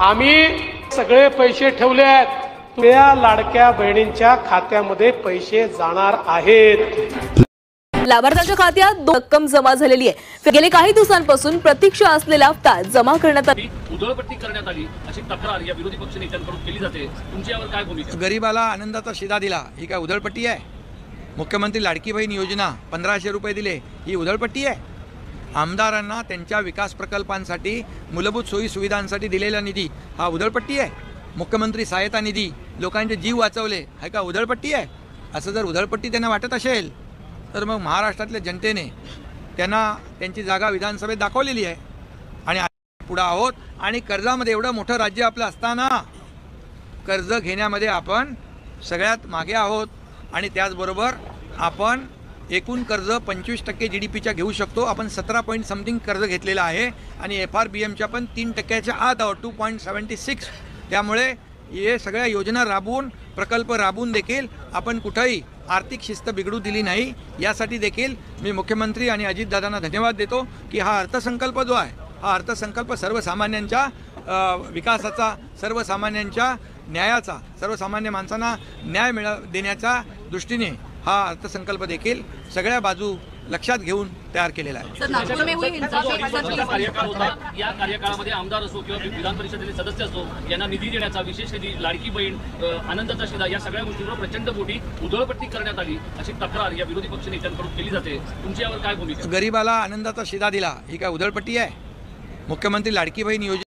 आम्ही सगळे पैसे ठेवले आहेत, तुझ्या लाडक्या बहिणींच्या खात्यामध्ये पैसे जाणार आहेत। लाभार्थ्यांच्या खात्यात रक्कम जमा झालेली आहे। गेले काही दिवसांपासून प्रतीक्षा असलेला हप्ता जमा करण्यात आली, उधळपट्टी करण्यात आली अशी तक्रार या विरोधी पक्ष नेत्यांकडून केली जाते। तुमची यावर काय भूमिका? गरीबाला आनंदाचा शिधा दिला ही काय उधळपट्टी आहे? मुख्यमंत्री लाडकी बहीण योजना 1500 रुपये दिले ही उधळपट्टी आहे? आमदारांना त्यांच्या विकास प्रकल्पांसाठी मूलभूत सोयी सुविधांसाठी दिलेला निधी हा उधळपट्टी आहे? मुख्यमंत्री सहायता निधी लोकांचे जीव वाचवले हा का उधळपट्टी आहे? असं जर उधळपट्टी त्यांना वाटत असेल तर मग महाराष्ट्रातल्या जनतेने त्यांना त्यांची जागा विधानसभेत दाखवलेली आहे आणि पुढे आहोत। आणि कर्जामध्ये एवढं मोठं राज्य आपलं असताना कर्ज घेण्यामध्ये आपण सगळ्यात मागे आहोत आणि त्याचबरोबर आपण एकूण कर्ज 25% GDPच्या घेऊ शकतो। आपण 17 पॉइंट समथिंग कर्ज घेतलेलं आहे आणि FRBMच्या पण 3%च्या आत आहोत, 2.76। त्यामुळे हे सगळ्या योजना राबवून प्रकल्प राबवून देखील आपण कुठेही आर्थिक शिस्त बिघडू दिली नाही। यासाठी देखील मी मुख्यमंत्री आणि अजितदादांना धन्यवाद देतो की हा अर्थसंकल्प जो आहे हा अर्थसंकल्प सर्वसामान्यांच्या विकासाचा, सर्वसामान्यांच्या न्यायाचा, सर्वसामान्य माणसांना न्याय देण्याच्या दृष्टीने हा अर्थसंकल्प देखील सगळ्या बाजू लक्षात घेऊन तयार केलेला आहे। या कार्यकाळामध्ये आमदार असो किंवा विधान परिषदेचे सदस्य असो यांना निधी देण्याचा, विशेष निधी, लाडकी बहीण, आनंदाचा शिधा या सगळ्या गोष्टींवर प्रचंड मोठी उधळपट्टी करण्यात आली अशी तक्रार या विरोधी पक्ष नेत्यांकडून केली जाते। तुमची यावर काय भूमिका? गरीबाला आनंदाचा शिधा दिला ही काय उधळपट्टी आहे? मुख्यमंत्री लाडकी बहीण योजना